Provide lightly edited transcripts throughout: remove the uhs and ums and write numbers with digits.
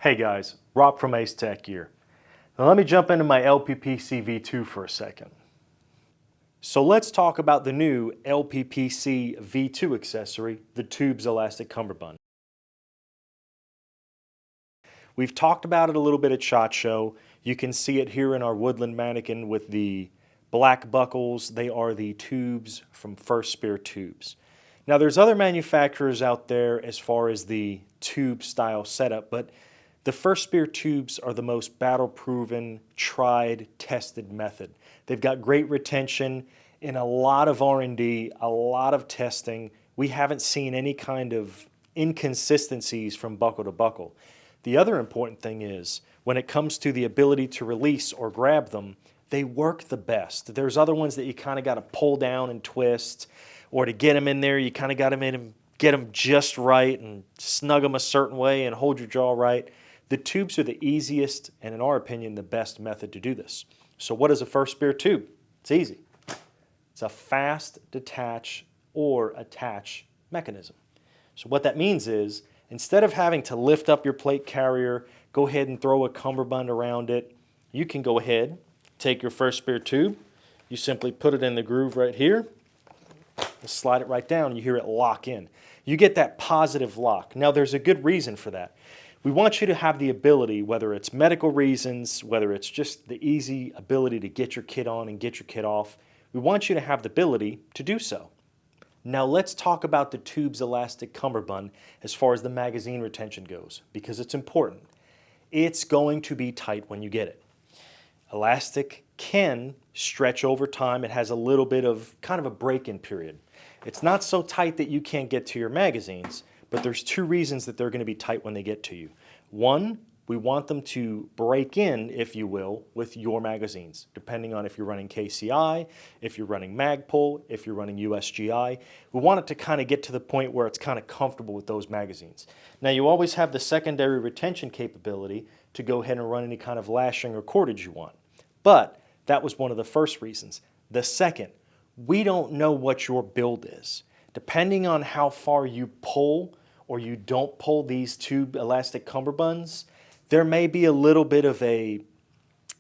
Hey guys, Rob from AceTac here. Now let me jump into my LPPC V.2 for a second. So let's talk about the new LPPC V.2 accessory, the TUBES Elastic Cummerbund. We've talked about it a little bit at SHOT Show. You can see it here in our woodland mannequin with the black buckles. They are the tubes from FirstSpear Tubes. Now there's other manufacturers out there as far as the tube style setup, but the FirstSpear tubes are the most battle-proven, tried, tested method. They've got great retention in a lot of R&D, a lot of testing. We haven't seen any kind of inconsistencies from buckle to buckle. The other important thing is, when it comes to the ability to release or grab them, they work the best. There's other ones that you kind of got to pull down and twist, or to get them in there, you kind of got to get them just right and snug them a certain way and hold your jaw right. The tubes are the easiest and, in our opinion, the best method to do this. So what is a FirstSpear tube? It's easy. It's a fast detach or attach mechanism. So what that means is, instead of having to lift up your plate carrier, go ahead and throw a cummerbund around it, you can go ahead, take your FirstSpear tube, you simply put it in the groove right here, and slide it right down, you hear it lock in. You get that positive lock. Now there's a good reason for that. We want you to have the ability, whether it's medical reasons, whether it's just the easy ability to get your kit on and get your kit off, we want you to have the ability to do so. Now let's talk about the TUBES Elastic Cummerbund as far as the magazine retention goes, because it's important. It's going to be tight when you get it. Elastic can stretch over time. It has a little bit of kind of a break-in period. It's not so tight that you can't get to your magazines, but there's two reasons that they're going to be tight when they get to you. One, we want them to break in, if you will, with your magazines, depending on if you're running KCI, if you're running Magpul, if you're running USGI. We want it to kind of get to the point where it's kind of comfortable with those magazines. Now you always have the secondary retention capability to go ahead and run any kind of lashing or cordage you want. But that was one of the first reasons. The second, we don't know what your build is. Depending on how far you pull or you don't pull these tube elastic cummerbunds, there may be a little bit of a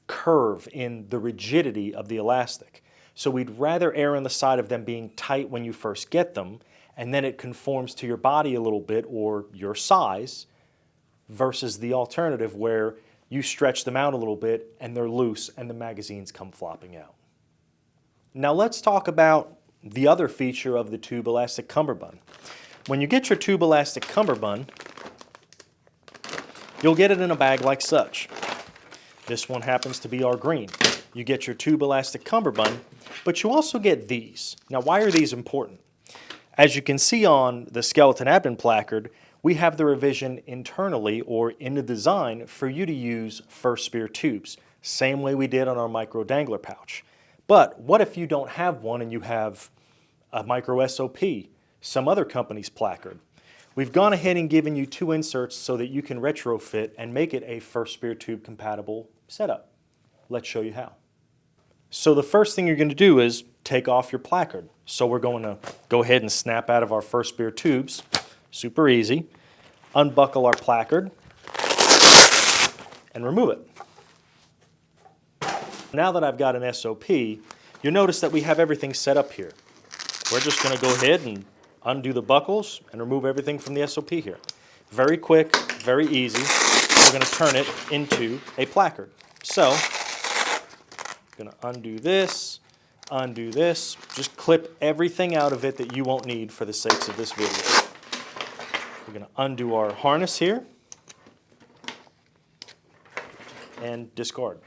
curve in the rigidity of the elastic. So we'd rather err on the side of them being tight when you first get them, and then it conforms to your body a little bit or your size, versus the alternative where you stretch them out a little bit and they're loose and the magazines come flopping out. Now let's talk about the other feature of the tube elastic cummerbund. When you get your tube elastic cummerbund, you'll get it in a bag like such. This one happens to be our green. You get your tube elastic cummerbund, but you also get these. Now why are these important? As you can see on the skeleton abdomen placard, we have the revision internally or in the design for you to use FirstSpear tubes, same way we did on our micro dangler pouch. But what if you don't have one and you have a micro SOP, some other company's placard? We've gone ahead and given you two inserts so that you can retrofit and make it a FirstSpear tube compatible setup. Let's show you how. So the first thing you're going to do is take off your placard. So we're going to go ahead and snap out of our FirstSpear tubes. Super easy. Unbuckle our placard and remove it. Now that I've got an SOP, you'll notice that we have everything set up here. We're just going to go ahead and undo the buckles and remove everything from the SOP here. Very quick, very easy. We're going to turn it into a placard. So, I'm going to undo this, just clip everything out of it that you won't need for the sakes of this video. We're going to undo our harness here and discard.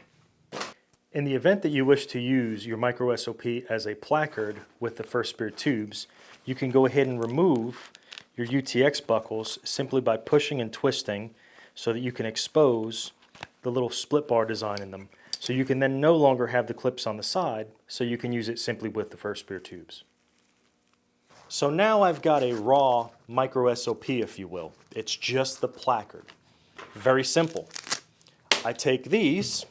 In the event that you wish to use your micro SOP as a placard with the FirstSpear tubes, you can go ahead and remove your UTX buckles simply by pushing and twisting so that you can expose the little split bar design in them. So you can then no longer have the clips on the side, so you can use it simply with the FirstSpear tubes. So now I've got a raw micro SOP, if you will. It's just the placard. Very simple. I take these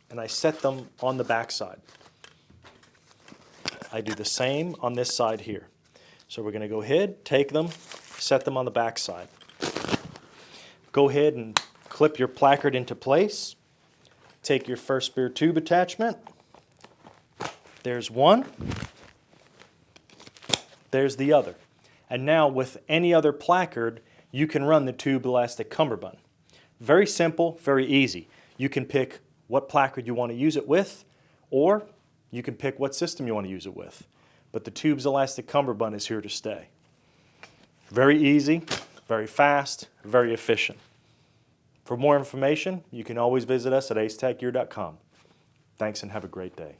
and I set them on the back side. I do the same on this side here. So we're going to go ahead, take them, set them on the back side. Go ahead and clip your placard into place. Take your FirstSpear tube attachment. There's one. There's the other. And now with any other placard, you can run the TUBES Elastic Cummerbund. Very simple, very easy. You can pick what placard you want to use it with, or you can pick what system you want to use it with. But the TUBES Elastic Cummerbund is here to stay. Very easy, very fast, very efficient. For more information, you can always visit us at acetacgear.com. Thanks and have a great day.